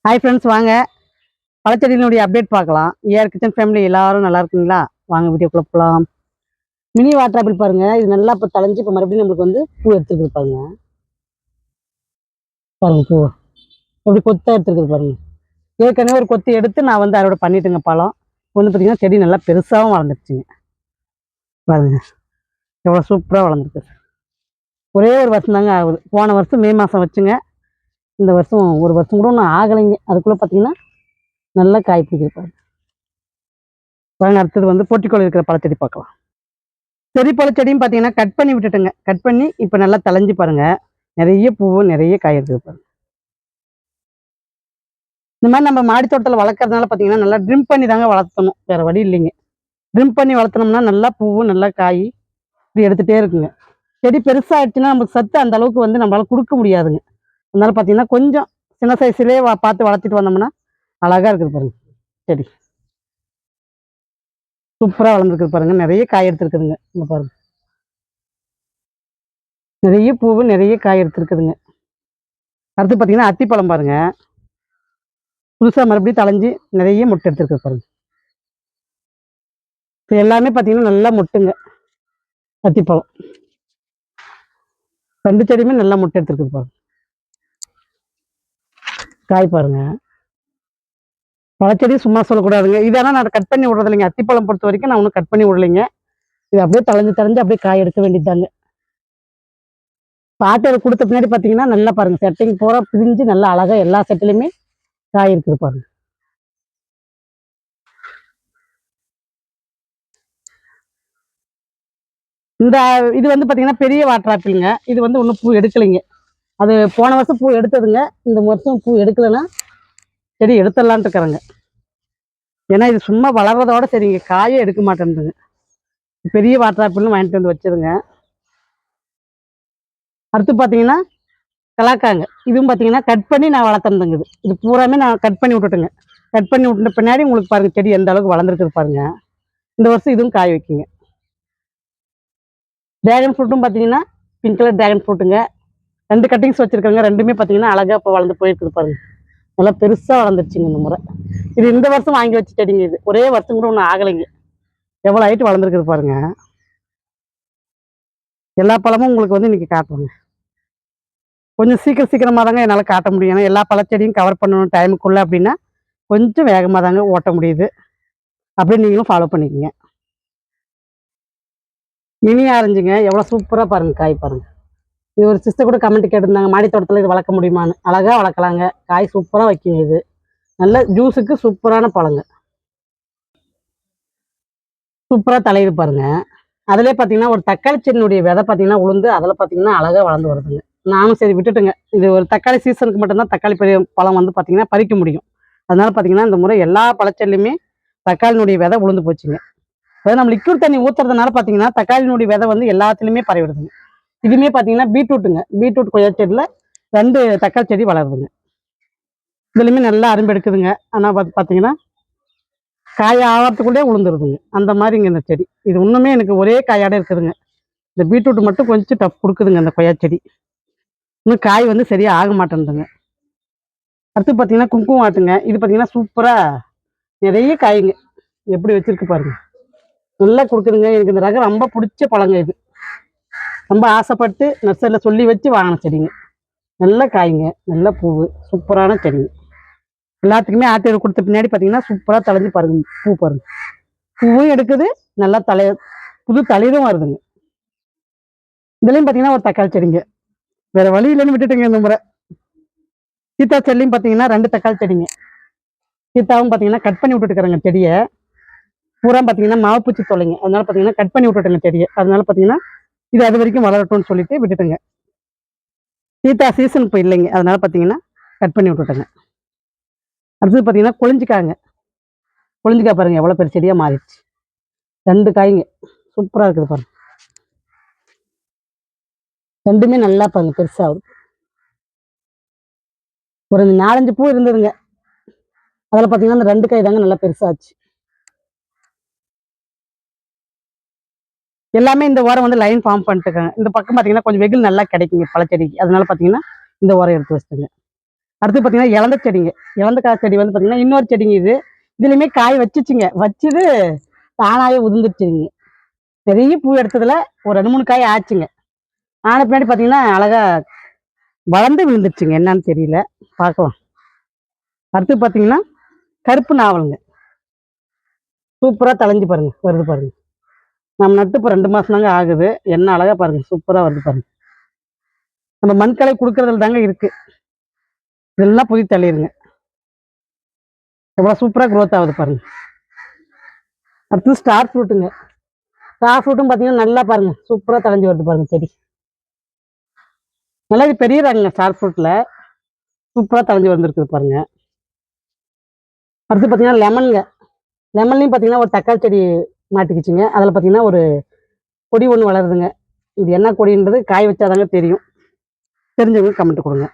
Hi friends, வாங்க பழச்செடியினுடைய update பார்க்கலாம். AR kitchen family எல்லாரும் நல்லா இருக்குங்களா? வாங்க வீடியோக்குள்ள போகலாம். மினி வாட்டர் ஆப்பிள் பாருங்க, இது நல்லா இப்போ தளைஞ்சு இப்போ மறுபடியும் நம்மளுக்கு வந்து பூ எடுத்துருக்குது பாருங்க. பாருங்க பூ எப்படி கொத்தா எடுத்துருக்குது பாருங்க. ஏற்கனவே ஒரு கொத்து எடுத்து நான் வந்து அறுவடை பண்ணிட்டுங்க. பழம் வந்து பார்த்தீங்கன்னா செடி நல்லா பெருசாகவும் வளர்ந்துருச்சுங்க. பாருங்க எவ்வளோ சூப்பராக வளர்ந்துருக்கு. ஒரே ஒரு வருஷம் தாங்க ஆகுது. போன வருஷம் மே மாதம் வச்சுங்க. இந்த வருஷம் ஒரு வருஷம் கூட ஒன்றும் ஆகலைங்க. அதுக்குள்ளே பார்த்தீங்கன்னா நல்லா காய் பிடிக்குது பாருங்க. பாருங்க, அடுத்தது வந்து போட்டிக்கோள் இருக்கிற பழச்செடி பார்க்கலாம். செடி போல செடியும் பார்த்தீங்கன்னா கட் பண்ணி விட்டுட்டுங்க. கட் பண்ணி இப்போ நல்லா தளைஞ்சு பாருங்க. நிறைய பூவு நிறைய காய் இருக்குது பாருங்க. இந்த மாதிரி நம்ம மாடி தோட்டத்தில் வளர்க்கறதுனால பார்த்தீங்கன்னா நல்லா ட்ரிம் பண்ணி தாங்க வளர்த்தணும், வேற வழி இல்லைங்க. ட்ரிம் பண்ணி வளர்த்தனோம்னா நல்லா பூவு நல்லா காய் இப்படி எடுத்துகிட்டே இருக்குங்க. செடி பெருசாகிடுச்சுன்னா நமக்கு சத்து அந்த அளவுக்கு வந்து நம்மளால கொடுக்க முடியாதுங்க. அதனால பார்த்தீங்கன்னா கொஞ்சம் சின்ன சைஸ்லேயே பார்த்து வளர்த்திட்டு வந்தோம்னா அழகா இருக்குது பாருங்க. செடி சூப்பராக வளர்ந்துருக்குது பாருங்க. நிறைய காய் எடுத்துருக்குதுங்க. இங்கே பாருங்க, நிறைய பூவு நிறைய காய் எடுத்துருக்குதுங்க. அடுத்து பார்த்தீங்கன்னா அத்திப்பழம் பாருங்க, புதுசாக மறுபடியும் தளைஞ்சு நிறைய முட்டை எடுத்துருக்கு பாருங்க. இப்போ எல்லாமே பார்த்தீங்கன்னா நல்லா முட்டுங்க. அத்திப்பழம் ரெண்டு செடியுமே நல்லா முட்டை எடுத்துருக்கு பாருங்க. காய் பாருங்க. பழச்செடி சும்மா சொல்லக்கூடாதுங்க. இதெல்லாம் நான் கட் பண்ணி விடுறது இல்லைங்க. அத்திப்பழம் பொறுத்த வரைக்கும் நான் ஒன்றும் கட் பண்ணி விடலைங்க. இது அப்படியே தளைஞ்சு அப்படியே காய் எடுக்க வேண்டியதாங்க. பாட்டை கொடுத்த பின்னாடி பார்த்தீங்கன்னா நல்லா பாருங்க, செட்டிங் பூரா பிரிஞ்சு நல்லா அழகா எல்லா செட்டிலுமே காய் இருக்குது பாருங்க. இந்த இது வந்து பார்த்தீங்கன்னா பெரிய வாட்டர் ஆப்பிளுங்க. இது வந்து ஒன்றும் பூ எடுக்கலைங்க. அது போன வருஷம் பூ எடுத்ததுங்க. இந்த வருஷம் பூ எடுக்கலைன்னா செடி எடுத்துடலான்ட்டு இருக்கிறேங்க. ஏன்னா இது சும்மா வளர்றதோட சரிங்க, காயே எடுக்க மாட்டேன்துங்க. பெரிய வாட்டர் ஆப்பிள்னு வாங்கிட்டு வந்து வச்சிருங்க. அடுத்து பார்த்தீங்கன்னா கலாக்காங்க. இதுவும் பார்த்தீங்கன்னா கட் பண்ணி நான் வளர்த்துறதுங்க. இது பூராமே நான் கட் பண்ணி விட்டுட்டுங்க. கட் பண்ணி விட்டுட்ட பின்னாடி உங்களுக்கு பாருங்க செடி எந்த அளவுக்கு வளர்ந்துருக்குது பாருங்க. இந்த வருஷம் இதுவும் காய் வைக்குங்க. டிராகன் ஃப்ரூட்டும் பார்த்தீங்கன்னா பிங்க் கலர் டிராகன் ஃப்ரூட்டுங்க. ரெண்டு கட்டிங்ஸ் வச்சிருக்காங்க. ரெண்டுமே பார்த்தீங்கன்னா அழகா இப்போ வளர்ந்து போயிருக்குது பாருங்க. நல்லா பெருசாக வளர்ந்துருச்சுங்க இந்த முறை. இது இந்த வருஷம் வாங்கி வச்சு செடிங்க. இது ஒரே வருஷம் கூட ஒன்றும் ஆகலைங்க. எவ்வளோ ஹைட்டு வளர்ந்துருக்குது பாருங்க. எல்லா பழமும் உங்களுக்கு வந்து இன்னைக்கு காட்டுவாங்க. கொஞ்சம் சீக்கிரமாக தாங்க என்னால் காட்ட முடியும். ஏன்னா எல்லா பழச்செடியும் கவர் பண்ணணும் டைமுக்குள்ளே அப்படின்னா கொஞ்சம் வேகமாக தாங்க ஓட்ட முடியுது. அப்படியே நீங்களும் ஃபாலோ பண்ணிக்கோங்க. மினி ஆரஞ்சுங்க, எவ்வளோ சூப்பராக பாருங்க காய் பாருங்க. இது ஒரு சிஸ்டர் கூட கமெண்ட் கேட்டிருந்தாங்க, மாடி தோட்டத்தில் இது வளர்க்க முடியுமான்னு. அழகாக வளர்க்கலாங்க. காய் சூப்பராக வைக்குங்க. இது நல்ல ஜூஸுக்கு சூப்பரான பழங்க. சூப்பராக தலையுது பாருங்க. அதிலே பார்த்தீங்கன்னா ஒரு தக்காளி செடியினுடைய விதை பார்த்தீங்கன்னா உளுந்து அதில் பார்த்தீங்கன்னா அழகாக வளர்ந்து வருதுங்க. நானும் சரி விட்டுட்டுங்க. இது ஒரு தக்காளி சீசனுக்கு மட்டும்தான் தக்காளி பெரிய பழம் வந்து பார்த்தீங்கன்னா பறிக்க முடியும். அதனால பார்த்தீங்கன்னா இந்த முறை எல்லா பழச்செடியுமே தக்காளினுடைய விதை உளுந்து போச்சுங்க. அதாவது நம்ம லிக்விட் தண்ணி ஊற்றுறதுனால பார்த்தீங்கன்னா தக்காளினுடைய விதை வந்து எல்லாத்துலேயுமே பரவிடுதுங்க. இதுவுமே பார்த்தீங்கன்னா பீட்ரூட்டுங்க. பீட்ரூட் கொய்யா செடியில் 2 தக்காளி செடி வளருதுங்க. இதுலையுமே நல்லா அரும்பு எடுக்குதுங்க. ஆனால் பார்த்தீங்கன்னா காய் ஆகிறதுக்குள்ளே உளுந்துருதுங்க. அந்த மாதிரிங்க இந்த செடி. இது இன்னுமே எனக்கு ஒரே காயோட இருக்குதுங்க. இந்த பீட்ரூட் மட்டும் கொஞ்சம் டஃப் கொடுக்குதுங்க அந்த கொய்யா செடி. இன்னும் காய் வந்து சரியாக ஆக மாட்டேன்துங்க. அடுத்து பார்த்தீங்கன்னா குங்குமம் ஆட்டுங்க. இது பார்த்தீங்கன்னா சூப்பராக நிறைய காய்ங்க. எப்படி வச்சிருக்கு பாருங்க. நல்லா கொடுக்குதுங்க. எனக்கு இந்த ரகம் ரொம்ப பிடிச்ச பழங்க. இது ரொம்ப ஆசைப்பட்டு நர்சரியில் சொல்லி வச்சு வாங்கின செடிங்க. நல்ல காய்ங்க, நல்ல பூவு, சூப்பரான செடிங்க. எல்லாத்துக்குமே ஆட்டு கொடுத்த பின்னாடி பார்த்தீங்கன்னா சூப்பராக தளைஞ்சு பாருங்க. பூ பாருங்க, பூவும் எடுக்குது, நல்லா புது தளிரும் வருதுங்க. இதுலையும் பார்த்தீங்கன்னா ஒரு தக்காளி செடிங்க. வேற வழி இல்லைன்னு விட்டுட்டுங்க இந்த முறை. சீத்தா செடிலையும் பார்த்தீங்கன்னா 2 தக்காளி செடிங்க. சீத்தாவும் பார்த்தீங்கன்னா கட் பண்ணி விட்டுட்டுருக்குறேங்க செடியை. பூரா பார்த்தீங்கன்னா மாவுப்பூச்சி தொலைங்க. அதனால பார்த்தீங்கன்னா கட் பண்ணி விட்டுட்டுங்க செடியை. அதனால பார்த்தீங்கன்னா இது அது வரைக்கும் வளரட்டும்னு சொல்லிட்டு விட்டுட்டுங்க. சீத்தா சீசன் இப்போ இல்லைங்க. அதனால பார்த்தீங்கன்னா கட் பண்ணி விட்டுட்டுங்க. அடுத்தது பார்த்தீங்கன்னா கொழிஞ்சிக்காங்க. கொழிஞ்சிக்காய் பாருங்க எவ்வளோ பெரிய செடியாக மாறிடுச்சு. 2 காய்ங்க சூப்பராக இருக்குது பாருங்க. ரெண்டுமே நல்லா பாருங்க பெருசாகுது. ஒரு 4-5 பூ இருந்ததுங்க. அதில் பார்த்தீங்கன்னா அந்த 2 காய் தாங்க நல்லா பெருசாச்சு. எல்லாமே இந்த ஓரம் வந்து லைன் ஃபார்ம் பண்ணிட்டுருக்காங்க. இந்த பக்கம் பார்த்தீங்கன்னா கொஞ்சம் வெயில் நல்லா கிடைக்குங்க பழச்செடிக்கு. அதனால பார்த்தீங்கன்னா இந்த ஓரம் எடுத்து வச்சுட்டுங்க. அடுத்து பார்த்தீங்கன்னா இலந்த செடிங்க. இலந்த காய் செடி வந்து பார்த்தீங்கன்னா இன்னொரு செடிங்க இது. இதுலயுமே காய் வச்சுச்சுங்க. வச்சுது தானாவே உதிர்ந்துருச்சுங்க. பெரிய பூ எடுத்ததுல ஒரு 2, 3 காய் ஆச்சுங்க. ஆன பின்னாடி பார்த்தீங்கன்னா அழகா வளர்ந்து விழுந்துருச்சுங்க. என்னன்னு தெரியல. பார்க்கலாம். அடுத்து பார்த்தீங்கன்னா கருப்பு நாவலுங்க. சூப்பரா தழைஞ்சு பாருங்க. வருது பாருங்க. நம்ம நட்டு இப்போ 2 மாசம் தாங்க ஆகுது. என்ன அழகா பாருங்க. சூப்பரா வருது பாருங்க. நம்ம மண்கலை குடுக்கறதுல தாங்க இருக்கு. இதெல்லாம் புதிய தளிருங்க. எவ்வளோ சூப்பரா குரோத் ஆகுது பாருங்க. அடுத்தது ஸ்டார் ஃப்ரூட்டுங்க. ஸ்டார் ஃப்ரூட்டும் பார்த்தீங்கன்னா நல்லா பாருங்க. சூப்பரா தழைஞ்சு வருது பாருங்க செடி. நல்லா இது பெரிய ரகங்க ஸ்டார் ஃப்ரூட்ல. சூப்பரா தழைஞ்சு வந்திருக்குது பாருங்க. அடுத்து பார்த்தீங்கன்னா லெமனுங்க. லெமன்லையும் பார்த்தீங்கன்னா ஒரு தக்காளி செடி மாட்டிக்கிச்சுங்க. அதில் பார்த்தீங்கன்னா ஒரு கொடி ஒன்று வளருதுங்க. இது என்ன கொடின்றது காய் வச்சாதாங்க தெரியும். தெரிஞ்சவங்க கமெண்ட் கொடுங்க.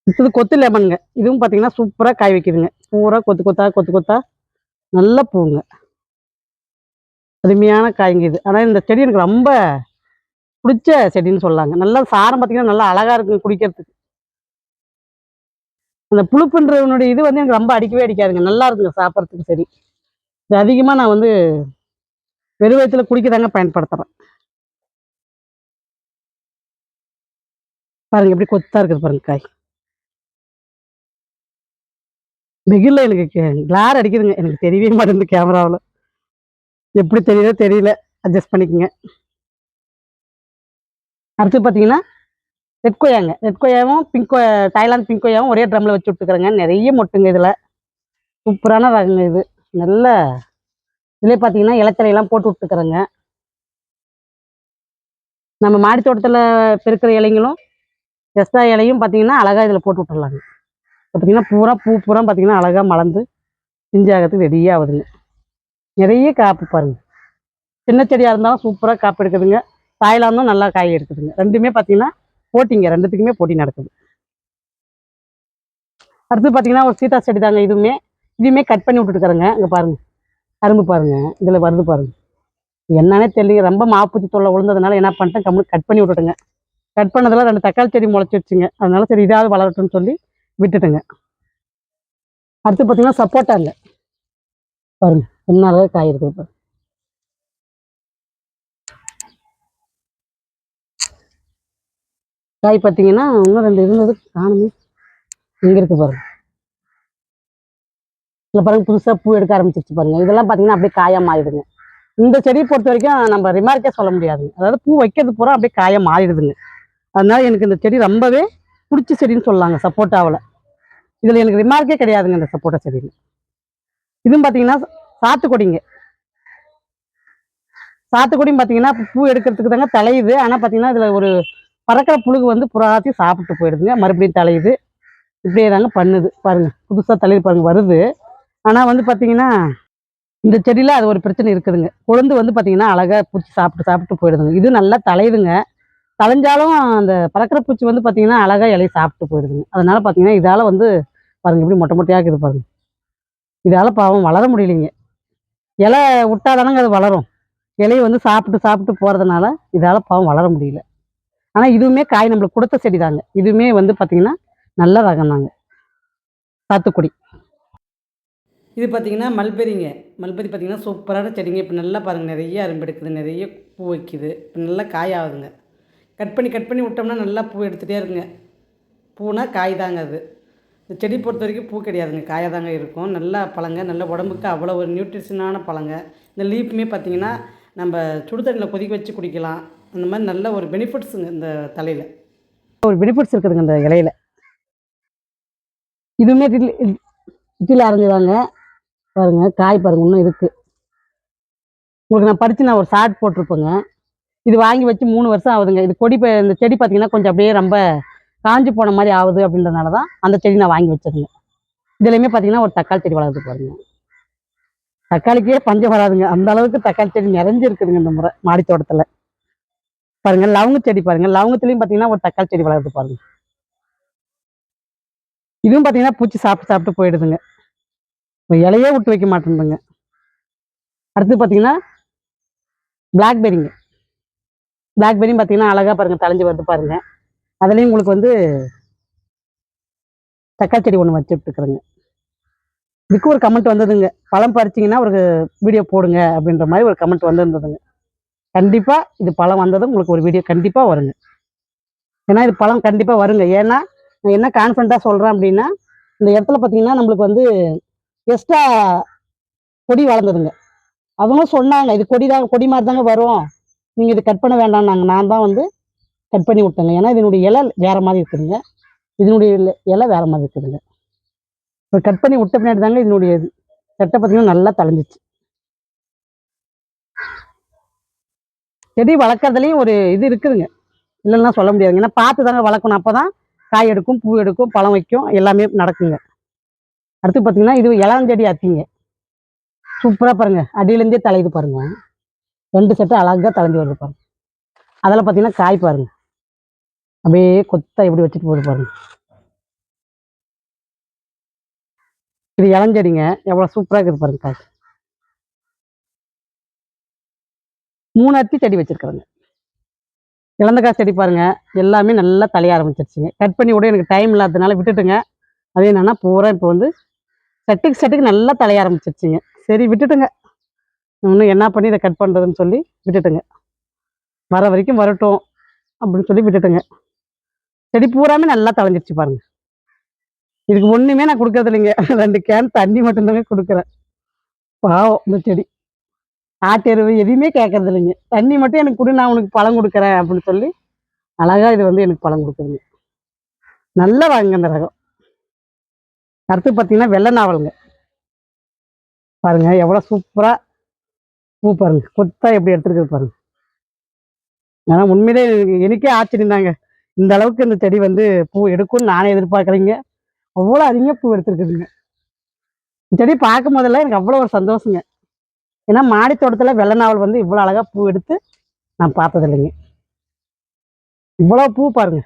அடுத்தது கொத்து லெமனுங்க. இதுவும் பார்த்தீங்கன்னா சூப்பரா காய் வைக்குதுங்க. பூரா கொத்து கொத்தா கொத்து கொத்தா நல்ல பூவுங்க. அருமையான காய்ங்க இது. ஆனா இந்த செடி எனக்கு ரொம்ப புடிச்ச செடின்னு சொல்லலாங்க. நல்லா சாரம் பார்த்தீங்கன்னா நல்லா அழகா இருக்குங்க குடிக்கிறதுக்கு. அந்த புழுப்புன்றவனுடைய இது வந்து எனக்கு ரொம்ப அடிக்கவே அடிக்காதுங்க. நல்லா இருக்குங்க சாப்பிட்றதுக்கு செடி. இது அதிகமா நான் வந்து வெறும் வயித்துல குடிக்க தாங்க பயன்படுத்துறேன். பாருங்க எப்படி கொத்தா இருக்குது பாருங்க காய். வெயில்ல எனக்கு கிளார் அடிக்குதுங்க. எனக்கு தெரியவே மாட்டேங்குது கேமராவுல. எப்படி தெரியுதோ தெரியல. அட்ஜஸ்ட் பண்ணிக்கங்க. அடுத்து பார்த்தீங்கன்னா ரெட் கொய்யாங்க. ரெட் கொய்யாவும், தாய்லாந்து பிங்க் கொய்யாவும் ஒரே ட்ரம்ல வச்சு விட்டுக்கிறேங்க. நெறைய மொட்டுங்க இதுல. சூப்பரான ரகங்க இது. நல்ல இதுலயே பார்த்தீங்கன்னா இலைத்தழையெல்லாம் போட்டு விட்டுக்கிறேங்க. நம்ம மாடி தோட்டத்துல பெருக்கிற இலைங்களும், எக்ஸ்ட்ரா இலையும் பார்த்தீங்கன்னா அழகா இதுல போட்டு விட்டுறலாங்க. பார்த்தீங்கன்னா பூரா பார்த்தீங்கன்னா அழகா மலர்ந்து பிஞ்சாகிறதுக்கு ரெடியா ஆகுதுங்க. நிறைய காப்பு பாருங்க. சின்ன செடியா இருந்தாலும் சூப்பரா காப்பு எடுக்குதுங்க. தாய்லாந்தும் நல்லா காய் எடுக்குதுங்க. 2மே பார்த்தீங்கன்னா போட்டிங்க. 2த்துக்குமே போட்டி நடக்குது. அடுத்து பார்த்தீங்கன்னா ஒரு சீத்தா செடி தாங்க இதுவுமே. இதையுமே கட் பண்ணி விட்டுட்டுருக்குறேங்க. இங்க பாருங்க. கரும்பு பாருங்க. இதுல வருது பாருங்க. என்னன்னே தெரியலைங்க. ரொம்ப மாப்பூச்சி தொல்லை விழுந்ததுனால என்ன பண்ணிட்டேன், கம்முனு கட் பண்ணி விட்டுட்டுங்க. கட் பண்ணதுல 2 தக்காளி செடி முளைச்சிருச்சுங்க. அதனால சரி இதாவது வளரட்டும்னு சொல்லி விட்டுட்டுங்க. அடுத்து பார்த்தீங்கன்னா சப்போட்டாங்க. பாருங்க என்ன அழகா காய் இருக்குது பாருங்க. காய் பார்த்தீங்கன்னா இன்னும் 2 இருந்தது காணுமே. இங்க இருக்கு பாருங்க. இதுல பாருங்க புதுசா பூ எடுக்க ஆரம்பிச்சிருச்சு பாருங்க. இதெல்லாம் பார்த்தீங்கன்னா அப்படியே காயா மாறிடுங்க. இந்த செடியை பொறுத்த வரைக்கும் நம்ம ரிமார்க்கே சொல்ல முடியாதுங்க. அதாவது பூ வைக்கிறது பூரா அப்படியே காயா மாறிடுதுங்க. அதனால எனக்கு இந்த செடி ரொம்பவே பிடிச்ச செடின்னு சொல்லலாங்க சப்போட்டாவில். இதுல எனக்கு ரிமார்க்கே கிடையாதுங்க இந்த சப்போட்டா செடியில். இதுவும் பார்த்தீங்கன்னா சாத்துக்குடிங்க. சாத்துக்குடியும் பார்த்தீங்கன்னா பூ எடுக்கிறதுக்கு தாங்க தலையுது. ஆனால் பார்த்தீங்கன்னா இதில் ஒரு பறக்கிற புழுகு வந்து புறாத்தையும் சாப்பிட்டு போயிடுதுங்க. மறுபடியும் தலையுது. இப்படியே தாங்க பண்ணுது பாருங்க. புதுசாக தலையுது பாருங்க வருது. ஆனால் வந்து பார்த்தீங்கன்னா இந்த செடியில் அது ஒரு பிரச்சனை இருக்குதுங்க. கொழுந்து வந்து பார்த்தீங்கன்னா அழகாக பூச்சி சாப்பிட்டு சாப்பிட்டு போயிடுதுங்க. இது நல்லா தலையுதுங்க. தலைஞ்சாலும் அந்த பறக்கிற பூச்சி வந்து பார்த்தீங்கன்னா அழகா இலையை சாப்பிட்டு போயிடுதுங்க. அதனால பார்த்தீங்கன்னா இதால வந்து பாருங்க எப்படி மொட்டை மொட்டையாக இருக்குது பாருங்க. இதால பாவம் வளர முடியலைங்க. இலை விட்டாதானங்க அது வளரும். இலையை வந்து சாப்பிட்டு சாப்பிட்டு போறதுனால இதால பாவம் வளர முடியல. ஆனா இதுவுமே காய் நம்மளுக்கு கொடுத்த செடி தாங்க. இதுவுமே வந்து பார்த்தீங்கன்னா நல்ல ரகம் தாங்க. சாத்துக்குடி. இது பார்த்தீங்கன்னா மல்பெரிங்க. மல்பெரி பார்த்தீங்கன்னா சூப்பரான செடிங்க. இப்போ நல்லா பாருங்க நிறைய அரும்பு எடுக்குது. நிறைய பூ வைக்குது. இப்போ நல்லா காய் ஆகுதுங்க. கட் பண்ணி விட்டோம்னா நல்லா பூ எடுத்துகிட்டே இருக்குங்க. பூனா காய் தாங்க அது. இந்த செடி பொறுத்த வரைக்கும் பூ கிடையாதுங்க. காயாக தாங்க இருக்கும். நல்லா பழங்க. நல்ல உடம்புக்கு அவ்வளோ ஒரு நியூட்ரிஷனான பழங்க. இந்த லீஃப்மே பார்த்தீங்கன்னா நம்ம சுடு தண்ணியில் கொதிக்க வச்சு குடிக்கலாம். அந்த மாதிரி நல்ல ஒரு பெனிஃபிட்ஸுங்க இந்த தலையில். ஒரு பெனிஃபிட்ஸ் இருக்குதுங்க இந்த இலையில. இதுவுமே இட்லியில் அரைஞ்சுதாங்க. பாருங்க காய் பாருங்க இன்னும் இருக்குது. உங்களுக்கு நான் பறித்து நான் ஒரு ஷார்ட் போட்டிருப்பேங்க. இது வாங்கி வச்சு 3 வருஷம் ஆகுதுங்க. இது இந்த செடி பார்த்தீங்கன்னா கொஞ்சம் அப்படியே ரொம்ப காஞ்சி போன மாதிரி ஆகுது அப்படின்றதுனால தான் அந்த செடி நான் வாங்கி வச்சிருந்தேன். இதுலையுமே பார்த்தீங்கன்னா ஒரு தக்காளி செடி வளருது பாருங்க. தக்காளிக்கே பஞ்சம் வராதுங்க. அந்த அளவுக்கு தக்காளி செடி நிறைஞ்சு இருக்குதுங்க இந்த முறை மாடி தோட்டத்தில். பாருங்க லவங்க செடி பாருங்க. லவங்கத்துலேயும் பார்த்தீங்கன்னா ஒரு தக்காளி செடி வளருது பாருங்க. இதுவும் பார்த்தீங்கன்னா பூச்சி சாப்பிட்டு சாப்பிட்டு போயிடுதுங்க. இலையே விட்டு வைக்க மாட்டேங்குதுங்க. அடுத்து பார்த்தீங்கன்னா பிளாக்பெரிங்க. பிளாக்பெரியும் பார்த்தீங்கன்னா அழகா பாருங்க தலைஞ்சு வருது பாருங்க. அதுலேயும் உங்களுக்கு வந்து தக்காளி செடி ஒன்று வச்சு விட்டுக்கிறேங்க. இதுக்கு ஒரு கமெண்ட் வந்ததுங்க, பழம் பறிச்சிங்கன்னா ஒரு வீடியோ போடுங்க அப்படின்ற மாதிரி ஒரு கமெண்ட் வந்திருந்ததுங்க. கண்டிப்பாக இது பழம் வந்ததும் உங்களுக்கு ஒரு வீடியோ கண்டிப்பாக வருங்க. ஏன்னா இது பழம் கண்டிப்பாக வருங்க. ஏன்னா நான் என்ன கான்ஃபிடண்ட்டாக சொல்கிறேன் அப்படின்னா, இந்த இடத்துல பார்த்தீங்கன்னா நம்மளுக்கு வந்து எக்ஸ்ட்ரா கொடி வளர்ந்ததுங்க. அவங்களும் சொன்னாங்க, இது கொடி தான், கொடி மாதிரி தாங்க வரும், நீங்கள் இது கட் பண்ண வேண்டாம்னாங்க. நான் தான் வந்து கட் பண்ணி விட்டேங்க. ஏன்னா இதனுடைய இலை வேறு மாதிரி இருக்குதுங்க, இதனுடைய இலை வேறு மாதிரி இருக்குதுங்க. இப்போ கட் பண்ணி விட்ட பின்னாடி தாங்க இதனுடைய செட்டை பார்த்தீங்கன்னா நல்லா தளைஞ்சிச்சு. செடி வளர்க்குறதுலையும் ஒரு இது இருக்குதுங்க, இல்லைன்னா சொல்ல முடியாதுங்க. ஏன்னா பார்த்து தாங்க வளர்க்கணும், அப்போ தான் காய் எடுக்கும், பூ எடுக்கும், பழம் வைக்கும், எல்லாமே நடக்குங்க. அடுத்து பார்த்தீங்கன்னா இது இளஞ்செடி அத்திங்க. சூப்பராக பாருங்க, அடியிலேருந்தே தலையுது பாருங்க. 2 செட்டு அழகாக தலைஞ்சு வருது பாருங்க. அதில் பார்த்தீங்கன்னா காய் பாருங்க, அப்படியே கொத்தா எப்படி வச்சுட்டு போகுது பாருங்க. இது இளஞ்செடிங்க, எவ்வளோ சூப்பராக இருக்குது பாருங்க காய். 3 அத்தி செடி வச்சிருக்கிறேங்க. இளந்தக்காய் செடி பாருங்க, எல்லாமே நல்லா தலைய ஆரம்பிச்சிருச்சுங்க. கட் பண்ணி விட எனக்கு டைம் இல்லாததுனால விட்டுட்டுங்க. அது என்னன்னா பூரா இப்போ வந்து செட்டுக்கு நல்லா தலைய ஆரம்பிச்சிருச்சுங்க. சரி விட்டுட்டுங்க, இன்னும் என்ன பண்ணி இதை கட் பண்ணுறதுன்னு சொல்லி விட்டுட்டுங்க. வர வரைக்கும் வரட்டும் அப்படின்னு சொல்லி விட்டுட்டுங்க. செடி பூராமே நல்லா தளைஞ்சிருச்சு பாருங்க. இதுக்கு ஒன்றுமே நான் கொடுக்கறது இல்லைங்க, 2 கேன் தண்ணி மட்டும்தாங்க கொடுக்குறேன். பாவம் இந்த செடி, ஆட்டெருவு எதுவுமே கேட்கறது இல்லைங்க. தண்ணி மட்டும் எனக்கு கொடு, நான் உனக்கு பழம் கொடுக்குறேன் அப்படின்னு சொல்லி அழகா இது வந்து எனக்கு பழம் கொடுக்குதுங்க. நல்லா வாங்க இந்த ரகம். அடுத்து பார்த்தீங்கன்னா வெள்ளை நாவலுங்க. பாருங்க எவ்வளோ சூப்பராக பூ பாருங்க, கொத்தா எப்படி எடுத்துருக்குது பாருங்க. ஆனா உண்மையிலே எனக்கே ஆச்சரியம் தாங்க, இந்த அளவுக்கு இந்த செடி வந்து பூ எடுக்கும்னு நானே எதிர்பார்க்கலைங்க. அவ்வளோ அதிகமாக பூ எடுத்துருக்குதுங்க. இந்த செடி பார்க்கும் போதெல்லாம் எனக்கு அவ்வளோ ஒரு சந்தோஷங்க. ஏன்னா மாடி தோட்டத்தில் வெள்ளை நாவல் வந்து இவ்வளோ அழகாக பூ எடுத்து நான் பார்த்தது இல்லைங்க. இவ்வளோ பூ பாருங்க.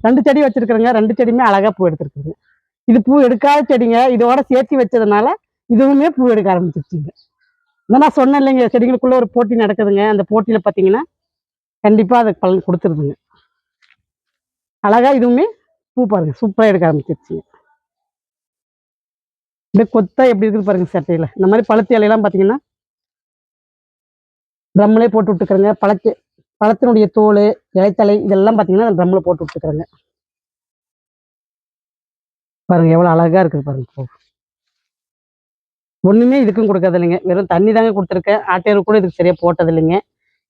2 செடி வச்சிருக்கிறேங்க, 2 செடியுமே அழகாக பூ எடுத்துருக்குது. இது பூ எடுக்காத செடிங்க, இதோட சேர்த்து வச்சதுனால இதுவுமே பூ எடுக்க ஆரம்பிச்சிருச்சுங்க. நான் சொன்னேன் இல்லைங்க, செடிகளுக்குள்ள ஒரு போட்டி நடக்குதுங்க. அந்த போட்டியில் பார்த்தீங்கன்னா கண்டிப்பாக அதுக்கு பலன் கொடுத்துருதுங்க. அழகா இதுவுமே பூ பாருங்க சூப்பராக எடுக்க ஆரம்பிச்சிருச்சுங்க. அப்படியே கொத்தா எப்படி இருக்குது பாருங்க சட்டையில். இந்த மாதிரி பழுத்து இலையெல்லாம் பார்த்தீங்கன்னா ட்ரம்மிலே போட்டு விட்டுக்கிறேங்க. பழத்தினுடைய தோல், இலைத்தலை இதெல்லாம் பார்த்தீங்கன்னா அந்த ட்ரம்மில் போட்டு விட்டுக்கிறேங்க. பாருங்க எவ்வளோ அழகா இருக்குது பாருங்க பூ. ஒன்றுமே இதுக்கும் கொடுக்கறது இல்லைங்க, வெறும் தண்ணி தாங்க கொடுத்துருக்கேன். ஆட்டேரு கூட இதுக்கு சரியாக போட்டது இல்லைங்க.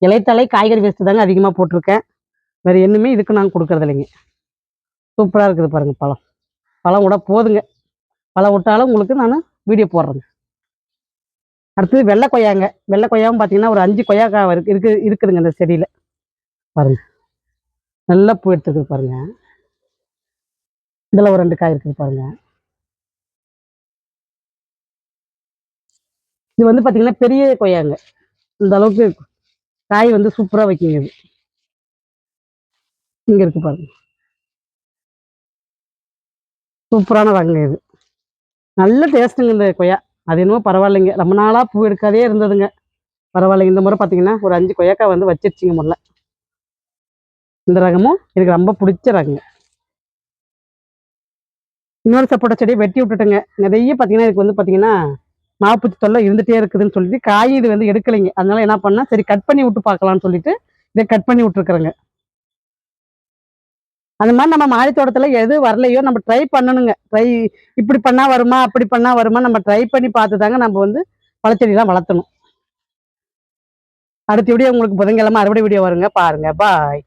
இலைத்தலை காய்கறி வேஸ்ட்டு தாங்க அதிகமாக போட்டிருக்கேன். வேறு என்னமே இதுக்கு நாங்கள் கொடுக்கறது இல்லைங்க. சூப்பராக இருக்குது பாருங்க பழம். பழம் விட போதுங்க, பழம் விட்டாலும் உங்களுக்கு நான் வீடியோ போடுறேங்க. அடுத்தது வெள்ளை கொய்யாங்க. வெள்ளை கொய்யாவும் பார்த்தீங்கன்னா ஒரு 5 கொய்யாக்காய் இருக்குதுங்க இந்த செடியில். பாருங்க நல்லா பூ எடுத்துருக்குது பாருங்க. இதில் ஒரு 2 காய் இருக்குது பாருங்க. இது வந்து பார்த்தீங்கன்னா பெரிய கொய்யாங்க, இந்த அளவுக்கு காய் வந்து சூப்பராக வைக்கிங்க. இது இங்கே இருக்கு பாருங்க, சூப்பரான ரகங்க இது. நல்ல டேஸ்ட்டுங்க இந்த கொய்யா. அது என்னமோ பரவாயில்லைங்க, ரொம்ப நாளாக பூ எடுக்காதே இருந்ததுங்க. பரவாயில்லைங்க, இந்த முறை பார்த்தீங்கன்னா ஒரு 5 கொய்யாக்காய் வந்து வச்சிருச்சுங்க முதல்ல. இந்த ரகமும் எனக்கு ரொம்ப பிடிச்ச ரகங்க. இன்னொரு சப்போட்டா செடியை வெட்டி விட்டுட்டுங்க. நிறைய பார்த்தீங்கன்னா இதுக்கு வந்து பார்த்தீங்கன்னா மாவுப்பூச்சி தொல்லை இருந்துகிட்டே இருக்குதுன்னு சொல்லிட்டு காய் இது வந்து எடுக்கலைங்க. அதனால என்ன பண்ணேன், சரி கட் பண்ணி விட்டு பார்க்கலான்னு சொல்லிட்டு இதை கட் பண்ணி விட்டுருக்குறேங்க. அந்த மாதிரி நம்ம மாடி தோட்டத்தில் எது வரலையோ நம்ம ட்ரை பண்ணணுங்க. இப்படி பண்ணால் வருமா, அப்படி பண்ணால் வருமா, நம்ம ட்ரை பண்ணி பார்த்து தாங்க நம்ம வந்து பழச்செடிலாம் வளர்த்தணும். அடுத்த வீடியோ உங்களுக்கு புதன்கிழமை அறுவடை வீடியோ வருங்க, பாருங்க. பாய்.